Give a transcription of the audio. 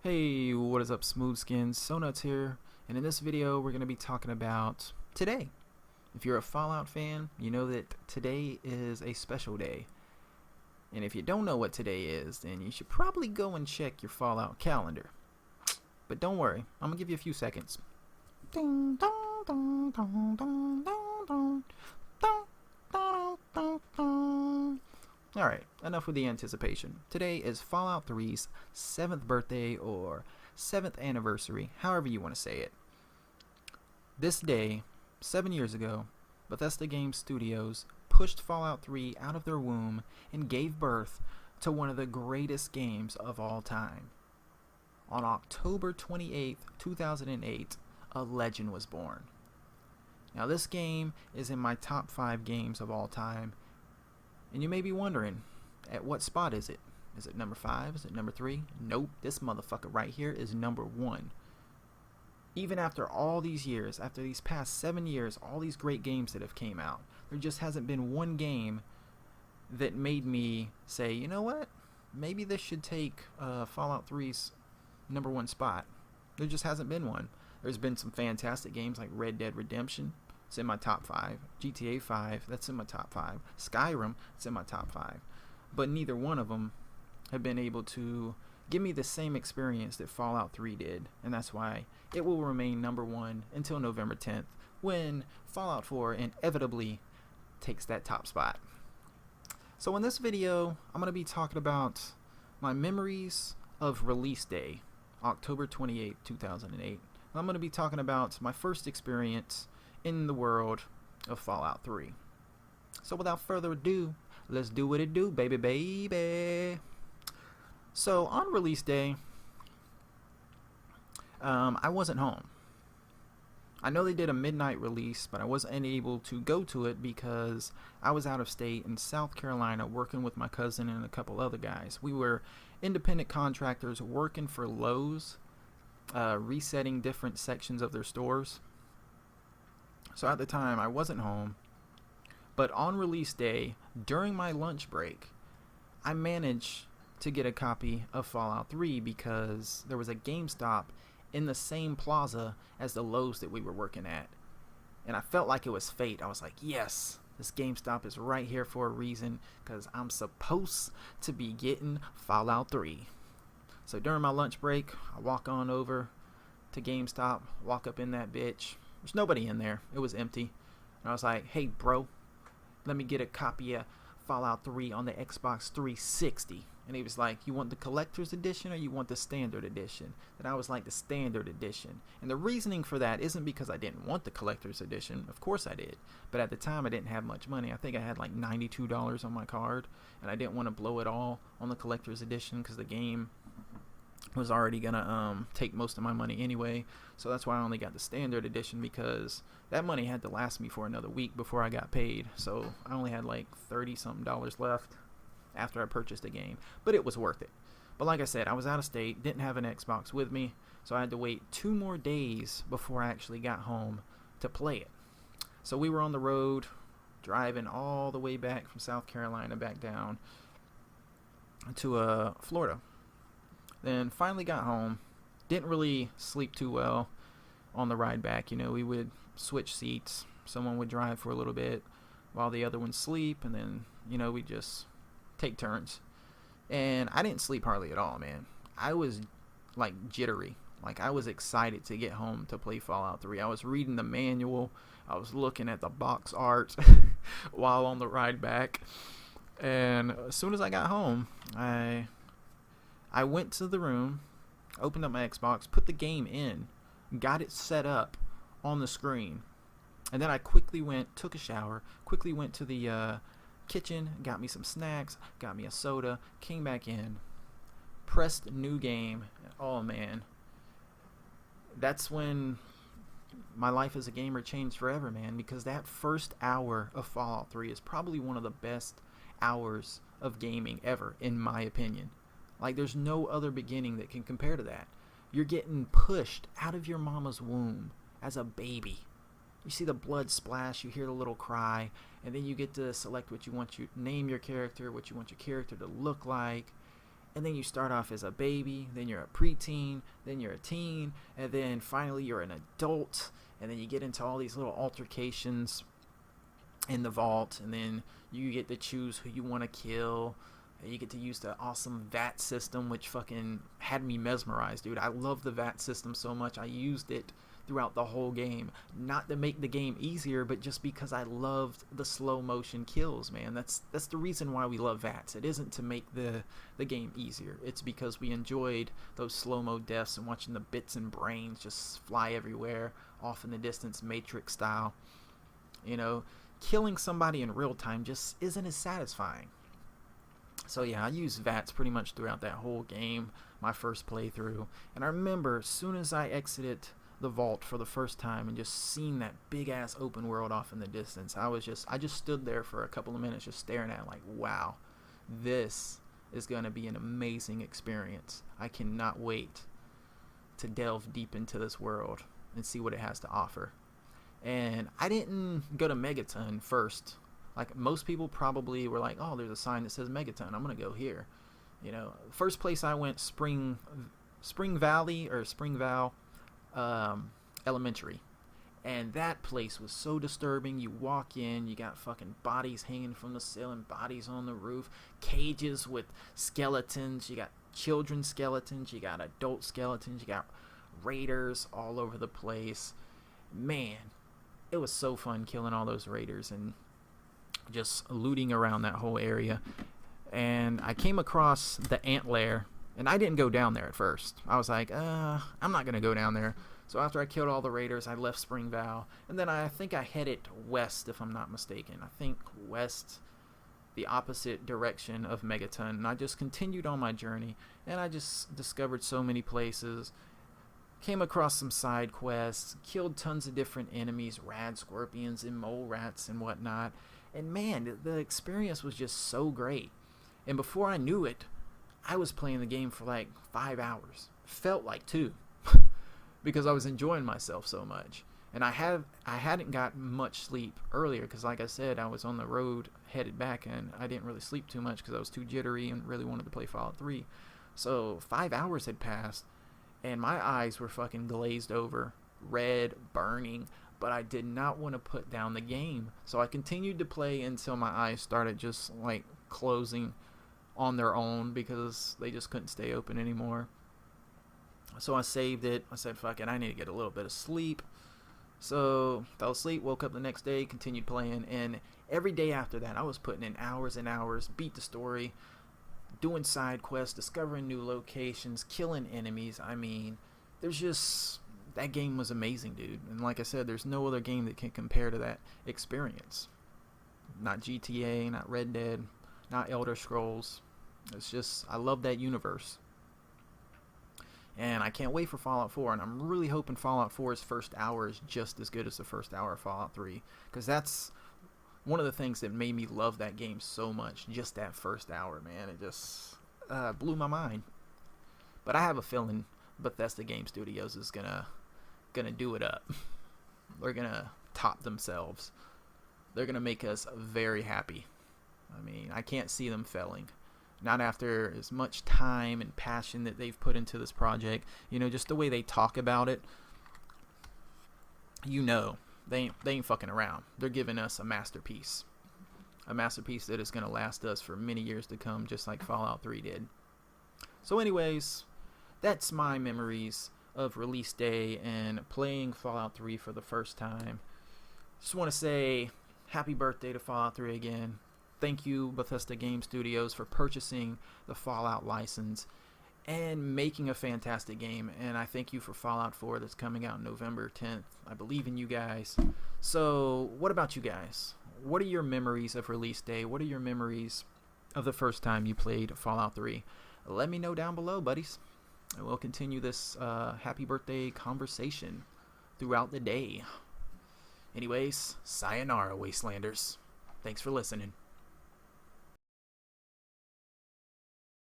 Hey, what is up, Smooth Skins? Sonuts here, and in this video, we're going to be talking about today. If you're a Fallout fan, you know that today is a special day. And if you don't know what today is, then you should probably go and check your Fallout calendar. But don't worry, I'm going to give you a few seconds. Ding, dong, dong, dong, dong, dong, dong, dong, dong, dong, dong. Alright, enough with the anticipation. Today is Fallout 3's 7th birthday or 7th anniversary, however you want to say it. This day, 7 years ago, Bethesda Game Studios pushed Fallout 3 out of their womb and gave birth to one of the greatest games of all time. On October 28th, 2008, a legend was born. Now this game is in my top 5 games of all time. And you may be wondering, at what spot is it? Is it number 5? Is it number 3? Nope, this motherfucker right here is number 1. Even after all these years, after these past 7 years, all these great games that have came out, there just hasn't been one game that made me say, you know what? Maybe this should take Fallout 3's number 1 spot. There just hasn't been one. There's been some fantastic games like Red Dead Redemption. It's in my top 5. GTA 5, that's in my top 5. Skyrim, it's in my top 5. But neither one of them have been able to give me the same experience that Fallout 3 did. And that's why it will remain number 1 until November 10th, when Fallout 4 inevitably takes that top spot. So in this video, I'm going to be talking about my memories of release day, October 28, 2008. I'm going to be talking about my first experience in the world of Fallout 3. So without further ado, let's do what it do, baby. So on release day, I wasn't home. I know they did a midnight release, but I wasn't able to go to it because I was out of state in South Carolina working with my cousin and a couple other guys. We were independent contractors working for Lowe's, resetting different sections of their stores. So at the time, I wasn't home, but on release day, during my lunch break, I managed to get a copy of Fallout 3 because there was a GameStop in the same plaza as the Lowe's that we were working at. And I felt like it was fate. I was like, yes, this GameStop is right here for a reason because I'm supposed to be getting Fallout 3. So during my lunch break, I walk on over to GameStop, walk up in that bitch. There's nobody in there. It was empty. And I was like, hey, bro, let me get a copy of Fallout 3 on the Xbox 360. And he was like, you want the collector's edition or you want the standard edition? And I was like, the standard edition. And the reasoning for that isn't because I didn't want the collector's edition. Of course I did. But at the time, I didn't have much money. I think I had like $92 on my card. And I didn't want to blow it all on the collector's edition because the game was already gonna take most of my money anyway. So that's why I only got the standard edition, because that money had to last me for another week before I got paid. So I only had like $30 something left after I purchased the game, but it was worth it. But like I said, I was out of state, didn't have an Xbox with me, so I had to wait 2 more days before I actually got home to play it. So we were on the road driving all the way back from South Carolina back down to Florida. Then finally got home. Didn't really sleep too well on the ride back. You know, we would switch seats. Someone would drive for a little bit while the other one sleep, and then, you know, we just take turns. And I didn't sleep hardly at all, man. I was like jittery. Like, I was excited to get home to play Fallout 3. I was reading the manual. I was looking at the box art while on the ride back. And as soon as I got home, I went to the room, opened up my Xbox, put the game in, got it set up on the screen, and then I quickly took a shower, quickly went to the kitchen, got me some snacks, got me a soda, came back in, pressed new game. Oh man, that's when my life as a gamer changed forever, man, because that first hour of Fallout 3 is probably one of the best hours of gaming ever, in my opinion. Like, there's no other beginning that can compare to that. You're getting pushed out of your mama's womb as a baby. You see the blood splash, you hear the little cry, and then you get to select what you want, you name your character, what you want your character to look like, And then you start off as a baby, then you're a preteen, then you're a teen, and then finally you're an adult, and then you get into all these little altercations in the vault, and then you get to choose who you want to kill. You get to use the awesome VAT system, which fucking had me mesmerized, dude. I love the VAT system so much. I used it throughout the whole game, not to make the game easier, but just because I loved the slow motion kills, man. That's the reason why we love VATs. It isn't to make the game easier. It's because we enjoyed those slow-mo deaths and watching the bits and brains just fly everywhere, off in the distance, Matrix style. You know, killing somebody in real time just isn't as satisfying. So yeah, I used VATs pretty much throughout that whole game, my first playthrough. And I remember as soon as I exited the vault for the first time and just seeing that big ass open world off in the distance, I just stood there for a couple of minutes just staring at it like, wow, this is going to be an amazing experience. I cannot wait to delve deep into this world and see what it has to offer. And I didn't go to Megaton first. Like most people probably were like, oh, there's a sign that says Megaton, I'm gonna go here. You know, first place I went, Spring Valley or Spring Val Elementary, and that place was so disturbing. You walk in, you got fucking bodies hanging from the ceiling, bodies on the roof, cages with skeletons. You got children skeletons, you got adult skeletons, you got raiders all over the place. Man, it was so fun killing all those raiders and just looting around that whole area. And I came across the ant lair, and I didn't go down there at first. I was like, I'm not gonna go down there. So after I killed all the raiders, I left Spring Val, and then I think I headed west, if I'm not mistaken. I think west, the opposite direction of Megaton, and I just continued on my journey, and I just discovered so many places, came across some side quests, killed tons of different enemies, rad scorpions and mole rats and whatnot. And man, the experience was just so great. And before I knew it, I was playing the game for like 5 hours. Felt like 2. Because I was enjoying myself so much. And I hadn't got much sleep earlier because, like I said, I was on the road headed back, and I didn't really sleep too much because I was too jittery and really wanted to play Fallout 3. So 5 hours had passed, and my eyes were fucking glazed over, red, burning, but I did not want to put down the game. So I continued to play until my eyes started just like closing on their own because they just couldn't stay open anymore. So I saved it. I said, fuck it, I need to get a little bit of sleep. So fell asleep, woke up the next day, continued playing, and every day after that I was putting in hours and hours, beat the story, doing side quests, discovering new locations, killing enemies. I mean, there's just, that game was amazing, dude. And like I said, there's no other game that can compare to that experience. Not GTA, not Red Dead, not Elder Scrolls. It's just, I love that universe. And I can't wait for Fallout 4, and I'm really hoping Fallout 4's first hour is just as good as the first hour of Fallout 3, because that's one of the things that made me love that game so much, just that first hour, man. It just blew my mind. But I have a feeling Bethesda Game Studios is gonna do it up. They're gonna top themselves. They're gonna make us very happy. I mean, I can't see them failing. Not after as much time and passion that they've put into this project. You know, just the way they talk about it. You know, they ain't fucking around. They're giving us a masterpiece. A masterpiece that is going to last us for many years to come, just like Fallout 3 did. So anyways, that's my memories of release day and playing Fallout 3 for the first time. Just want to say happy birthday to Fallout 3 again. Thank you, Bethesda Game Studios, for purchasing the Fallout license and making a fantastic game. And I thank you for Fallout 4 that's coming out November 10th. I believe in you guys. So what about you guys? What are your memories of release day? What are your memories of the first time you played Fallout 3? Let me know down below, buddies. And we'll continue this happy birthday conversation throughout the day. Anyways, sayonara, Wastelanders. Thanks for listening.